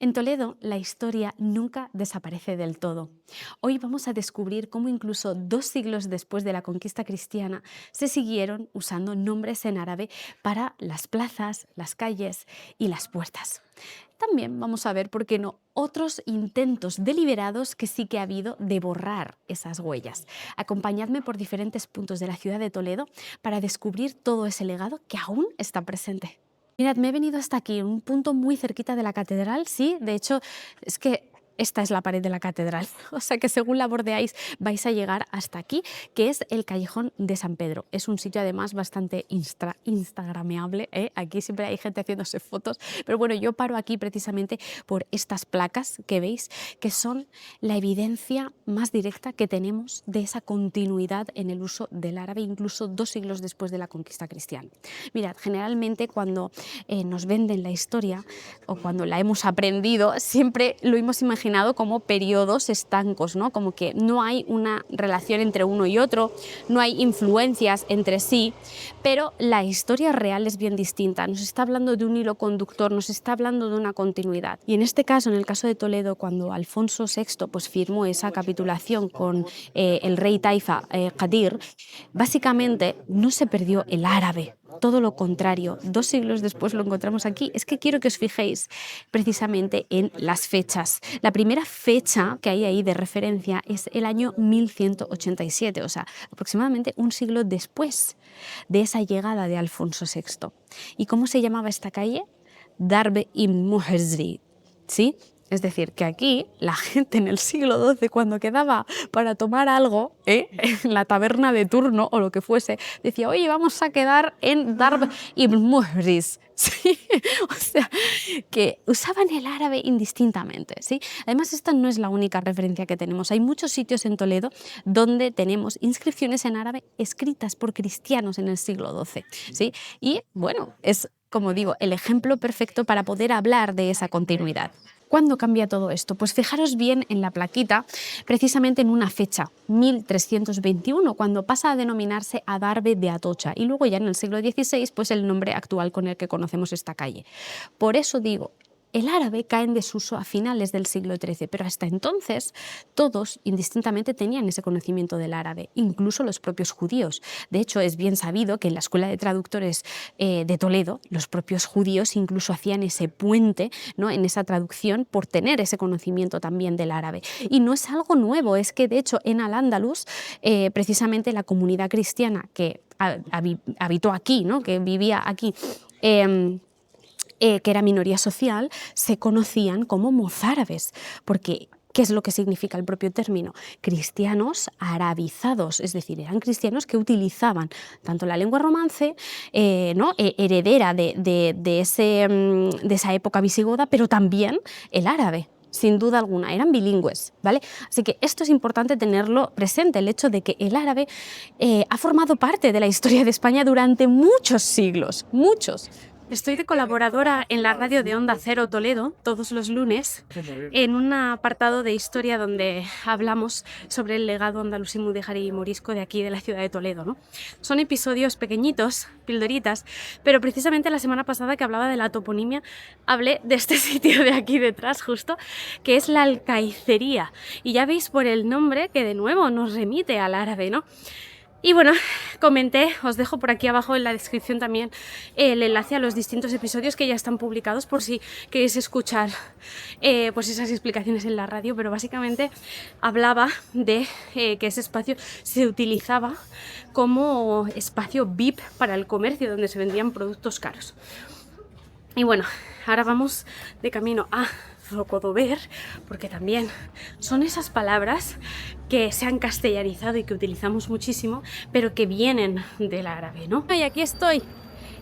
En Toledo, la historia nunca desaparece del todo. Hoy vamos a descubrir cómo incluso 2 siglos después de la conquista cristiana se siguieron usando nombres en árabe para las plazas, las calles y las puertas. También vamos a ver, por qué no, otros intentos deliberados que sí que ha habido de borrar esas huellas. Acompañadme por diferentes puntos de la ciudad de Toledo para descubrir todo ese legado que aún está presente. Mirad, me he venido hasta aquí, un punto muy cerquita de la catedral, sí, de hecho, es que esta es la pared de la catedral, o sea que según la bordeáis vais a llegar hasta aquí, que es el Callejón de San Pedro. Es un sitio además bastante instagrameable, ¿eh? Aquí siempre hay gente haciéndose fotos, pero bueno, yo paro aquí precisamente por estas placas que veis, que son la evidencia más directa que tenemos de esa continuidad en el uso del árabe, incluso 2 siglos después de la conquista cristiana. Mirad, generalmente cuando nos venden la historia o cuando la hemos aprendido, siempre lo hemos imaginado como periodos estancos, ¿no? Como que no hay una relación entre uno y otro, no hay influencias entre sí, pero la historia real es bien distinta. Nos está hablando de un hilo conductor, nos está hablando de una continuidad. Y en este caso, en el caso de Toledo, cuando Alfonso VI pues, firmó esa capitulación con el rey Taifa Qadir, básicamente no se perdió el árabe. Todo lo contrario, 2 siglos después lo encontramos aquí. Es que quiero que os fijéis precisamente en las fechas. La primera fecha que hay ahí de referencia es el año 1187, o sea, aproximadamente un siglo después de esa llegada de Alfonso VI. ¿Y cómo se llamaba esta calle? Darb ibn Muhajir, ¿sí? Es decir, que aquí la gente en el siglo XII, cuando quedaba para tomar algo, en la taberna de turno o lo que fuese, decía, oye, vamos a quedar en Darb ibn Muhajir. ¿Sí? O sea, que usaban el árabe indistintamente, ¿sí? Además, esta no es la única referencia que tenemos. Hay muchos sitios en Toledo donde tenemos inscripciones en árabe escritas por cristianos en el siglo XII, ¿sí? Y, bueno, es, como digo, el ejemplo perfecto para poder hablar de esa continuidad. ¿Cuándo cambia todo esto? Pues fijaros bien en la plaquita, precisamente en una fecha, 1321, cuando pasa a denominarse Adarve de Atocha, y luego ya en el siglo XVI, pues el nombre actual con el que conocemos esta calle. Por eso digo, el árabe cae en desuso a finales del siglo XIII, pero hasta entonces todos indistintamente tenían ese conocimiento del árabe, incluso los propios judíos. De hecho, es bien sabido que en la Escuela de Traductores de Toledo, los propios judíos incluso hacían ese puente, ¿no?, en esa traducción por tener ese conocimiento también del árabe. Y no es algo nuevo, es que de hecho en Al-Ándalus, precisamente la comunidad cristiana que habitó aquí, ¿no?, que vivía aquí, que era minoría social, se conocían como mozárabes, porque ¿qué es lo que significa el propio término? Cristianos arabizados, es decir, eran cristianos que utilizaban tanto la lengua romance, ¿no?, heredera de esa época visigoda, pero también el árabe. Sin duda alguna, eran bilingües, ¿vale? Así que esto es importante tenerlo presente, el hecho de que el árabe ha formado parte de la historia de España durante muchos siglos, muchos. Estoy de colaboradora en la radio de Onda Cero Toledo todos los lunes en un apartado de historia donde hablamos sobre el legado andalusí, mudéjar y morisco de aquí de la ciudad de Toledo, ¿no? Son episodios pequeñitos, pildoritas, pero precisamente la semana pasada que hablaba de la toponimia hablé de este sitio de aquí detrás justo, que es la Alcaicería, y ya veis por el nombre que de nuevo nos remite al árabe, ¿no? Y bueno, comenté, os dejo por aquí abajo en la descripción también el enlace a los distintos episodios que ya están publicados por si queréis escuchar pues esas explicaciones en la radio, pero básicamente hablaba de que ese espacio se utilizaba como espacio VIP para el comercio donde se vendían productos caros. Y bueno, ahora vamos de camino a Zocodover, porque también son esas palabras que se han castellanizado y que utilizamos muchísimo, pero que vienen del árabe, ¿no? Y aquí estoy,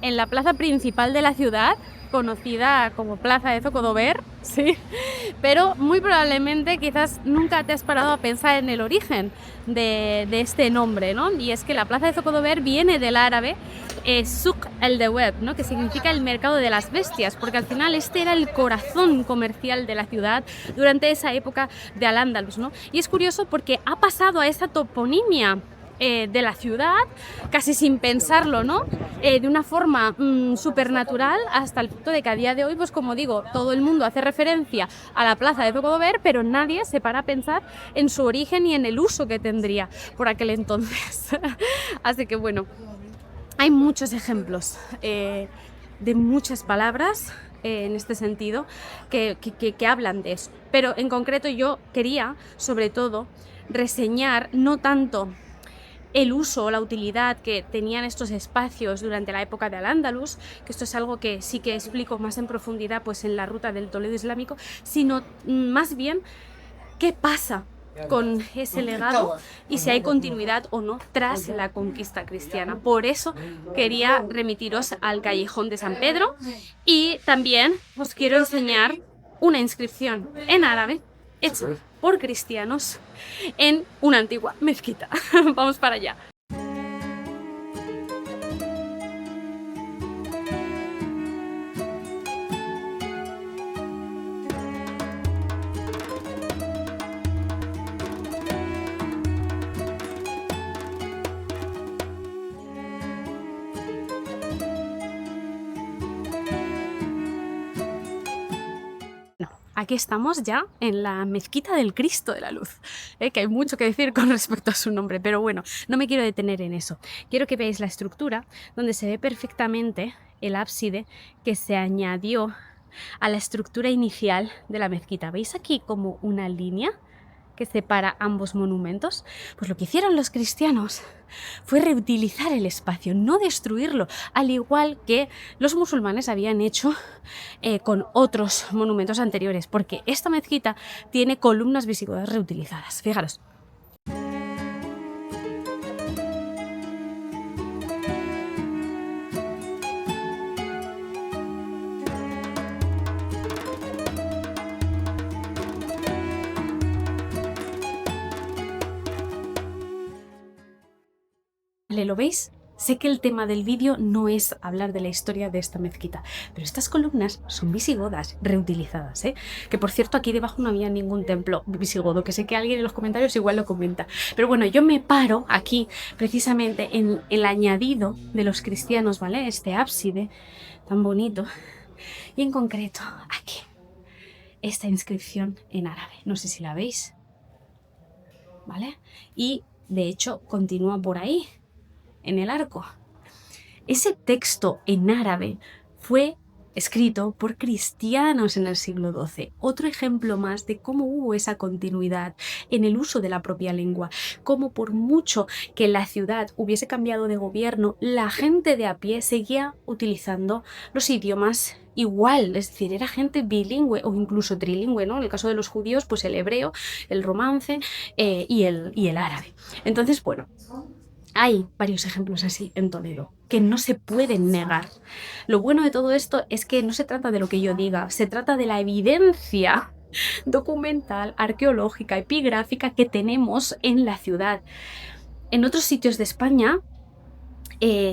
en la plaza principal de la ciudad, conocida como Plaza de Zocodover, sí, pero muy probablemente quizás nunca te has parado a pensar en el origen de este nombre, ¿no? Y es que la Plaza de Zocodover viene del árabe Souk el-Deweb, ¿no?, que significa el mercado de las bestias, porque al final este era el corazón comercial de la ciudad durante esa época de Al-Ándalus, ¿no? Y es curioso porque ha pasado a esa toponimia de la ciudad, casi sin pensarlo, ¿no? De una forma supernatural, hasta el punto de que a día de hoy, pues como digo, todo el mundo hace referencia a la plaza de Zocodover, pero nadie se para a pensar en su origen y en el uso que tendría por aquel entonces. Así que bueno, hay muchos ejemplos de muchas palabras en este sentido que hablan de eso. Pero en concreto yo quería, sobre todo, reseñar no tanto el uso o la utilidad que tenían estos espacios durante la época de Al-Ándalus, que esto es algo que sí que explico más en profundidad pues en la ruta del Toledo Islámico, sino más bien qué pasa con ese legado y si hay continuidad o no tras la conquista cristiana. Por eso quería remitiros al Callejón de San Pedro y también os quiero enseñar una inscripción en árabe hecha por cristianos en una antigua mezquita. Vamos para allá. Aquí estamos ya en la Mezquita del Cristo de la Luz, que hay mucho que decir con respecto a su nombre, pero bueno, no me quiero detener en eso. Quiero que veáis la estructura donde se ve perfectamente el ábside que se añadió a la estructura inicial de la mezquita. ¿Veis aquí como una línea que separa ambos monumentos? Pues lo que hicieron los cristianos fue reutilizar el espacio, no destruirlo, al igual que los musulmanes habían hecho con otros monumentos anteriores, porque esta mezquita tiene columnas visigodas reutilizadas. Fijaros. ¿Lo veis? Sé que el tema del vídeo no es hablar de la historia de esta mezquita, pero estas columnas son visigodas, reutilizadas, ¿eh? Que por cierto aquí debajo no había ningún templo visigodo, que sé que alguien en los comentarios igual lo comenta. Pero bueno, yo me paro aquí precisamente en el añadido de los cristianos, ¿vale? Este ábside tan bonito y en concreto aquí, esta inscripción en árabe. No sé si la veis, ¿vale? Y de hecho continúa por ahí, en el arco. Ese texto en árabe fue escrito por cristianos en el siglo XII. Otro ejemplo más de cómo hubo esa continuidad en el uso de la propia lengua, cómo por mucho que la ciudad hubiese cambiado de gobierno, la gente de a pie seguía utilizando los idiomas igual, es decir, era gente bilingüe o incluso trilingüe, ¿no? En el caso de los judíos, pues el hebreo, el romance y el árabe. Entonces, bueno, hay varios ejemplos así en Toledo que no se pueden negar. Lo bueno de todo esto es que no se trata de lo que yo diga, se trata de la evidencia documental, arqueológica, epigráfica que tenemos en la ciudad. En otros sitios de España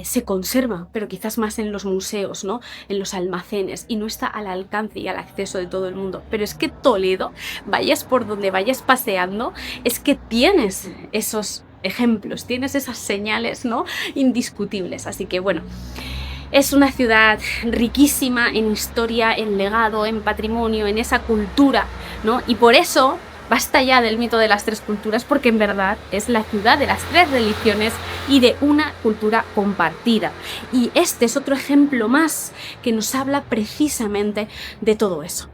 se conserva, pero quizás más en los museos, ¿no? En los almacenes, y no está al alcance y al acceso de todo el mundo. Pero es que Toledo, vayas por donde vayas paseando, es que tienes esos ejemplos, tienes esas señales, ¿no? Indiscutibles. Así que bueno, es una ciudad riquísima en historia, en legado, en patrimonio, en esa cultura, ¿no? Y por eso basta ya del mito de las tres culturas, porque en verdad es la ciudad de las tres religiones y de una cultura compartida. Y este es otro ejemplo más que nos habla precisamente de todo eso.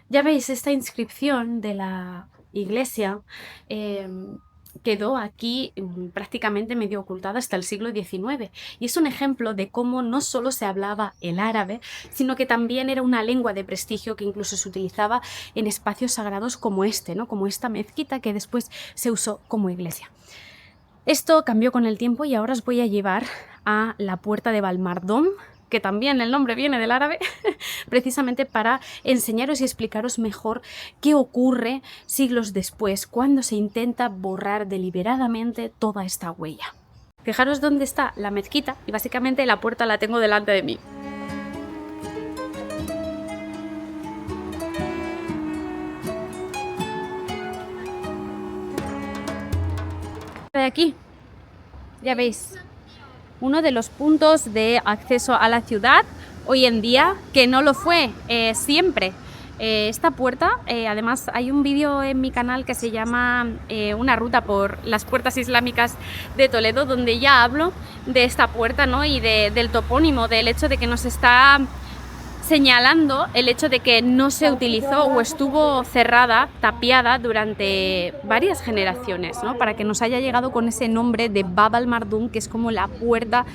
Ya veis, esta inscripción de la iglesia quedó aquí prácticamente medio ocultada hasta el siglo XIX. Y es un ejemplo de cómo no solo se hablaba el árabe, sino que también era una lengua de prestigio que incluso se utilizaba en espacios sagrados como este, ¿no? Como esta mezquita que después se usó como iglesia. Esto cambió con el tiempo y ahora os voy a llevar a la puerta de Valmardón, que también el nombre viene del árabe, precisamente para enseñaros y explicaros mejor qué ocurre siglos después, cuando se intenta borrar deliberadamente toda esta huella. Fijaros dónde está la mezquita y básicamente la puerta la tengo delante de mí. De aquí, ya veis, uno de los puntos de acceso a la ciudad hoy en día, que no lo fue siempre. Esta puerta, además hay un vídeo en mi canal que se llama Una ruta por las puertas islámicas de Toledo, donde ya hablo de esta puerta, ¿no? Y del topónimo, del hecho de que nos está señalando el hecho de que no se utilizó o estuvo cerrada, tapiada durante varias generaciones, ¿no? Para que nos haya llegado con ese nombre de Bab al-Mardum, que es como la puerta,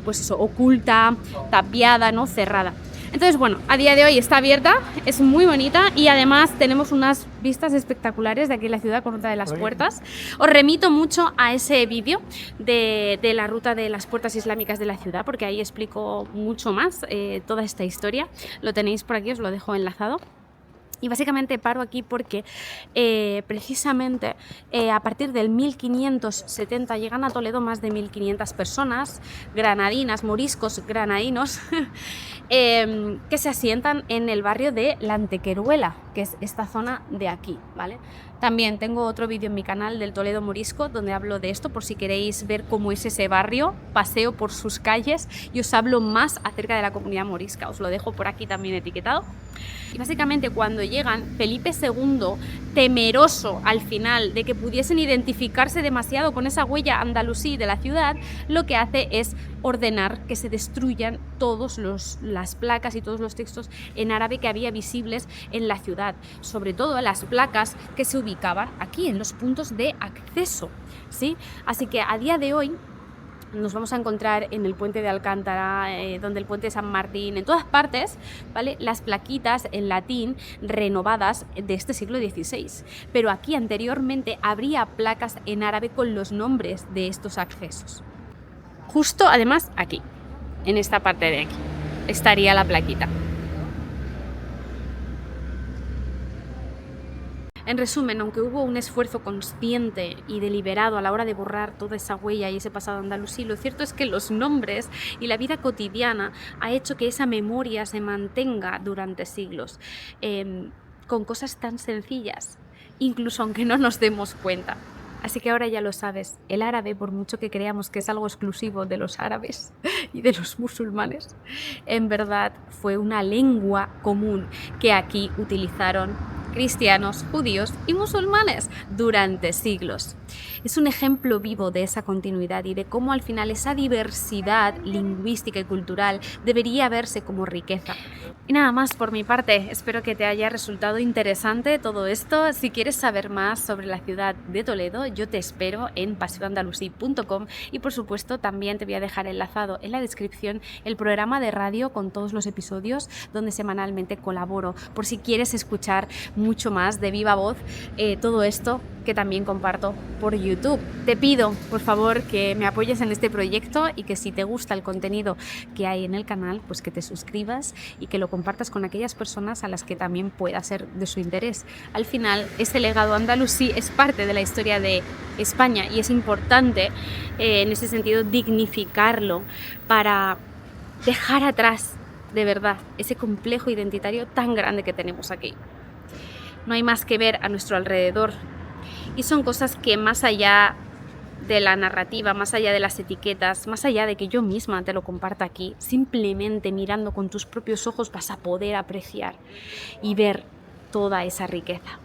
pues eso, oculta, tapiada, ¿no? Cerrada. Entonces, bueno, a día de hoy está abierta, es muy bonita y además tenemos unas vistas espectaculares de aquí en la ciudad con Ruta de las Puertas. Os remito mucho a ese vídeo de la ruta de las puertas islámicas de la ciudad, porque ahí explico mucho más toda esta historia. Lo tenéis por aquí, os lo dejo enlazado. Y básicamente paro aquí porque precisamente a partir del 1570 llegan a Toledo más de 1500 personas, granadinas, moriscos granadinos, que se asientan en el barrio de La Antequeruela, que es esta zona de aquí, ¿vale? También tengo otro vídeo en mi canal del Toledo Morisco donde hablo de esto, por si queréis ver cómo es ese barrio, paseo por sus calles y os hablo más acerca de la comunidad morisca. Os lo dejo por aquí también etiquetado. Y básicamente cuando llegan, Felipe II, temeroso al final de que pudiesen identificarse demasiado con esa huella andalusí de la ciudad, lo que hace es ordenar que se destruyan todas las placas y todos los textos en árabe que había visibles en la ciudad, sobre todo las placas que se ubicaban aquí en los puntos de acceso, ¿sí? Así que a día de hoy nos vamos a encontrar en el puente de Alcántara, donde el puente de San Martín, en todas partes, ¿vale? Las plaquitas en latín renovadas de este siglo XVI. Pero aquí anteriormente habría placas en árabe con los nombres de estos accesos. Justo además aquí, en esta parte de aquí, estaría la plaquita. En resumen, aunque hubo un esfuerzo consciente y deliberado a la hora de borrar toda esa huella y ese pasado andalusí, lo cierto es que los nombres y la vida cotidiana ha hecho que esa memoria se mantenga durante siglos, con cosas tan sencillas, incluso aunque no nos demos cuenta. Así que ahora ya lo sabes, el árabe, por mucho que creamos que es algo exclusivo de los árabes y de los musulmanes, en verdad fue una lengua común que aquí utilizaron cristianos, judíos y musulmanes durante siglos. Es un ejemplo vivo de esa continuidad y de cómo al final esa diversidad lingüística y cultural debería verse como riqueza. Y nada más por mi parte, espero que te haya resultado interesante todo esto. Si quieres saber más sobre la ciudad de Toledo, yo te espero en paseoandalusí.com y por supuesto también te voy a dejar enlazado en la descripción el programa de radio con todos los episodios donde semanalmente colaboro, por si quieres escuchar mucho más de viva voz todo esto que también comparto por YouTube. Te pido, por favor, que me apoyes en este proyecto y que si te gusta el contenido que hay en el canal, pues que te suscribas y que lo compartas con aquellas personas a las que también pueda ser de su interés. Al final, este legado andalusí es parte de la historia de España y es importante, en ese sentido, dignificarlo para dejar atrás, de verdad, ese complejo identitario tan grande que tenemos aquí. No hay más que ver a nuestro alrededor y son cosas que más allá de la narrativa, más allá de las etiquetas, más allá de que yo misma te lo comparta aquí, simplemente mirando con tus propios ojos vas a poder apreciar y ver toda esa riqueza.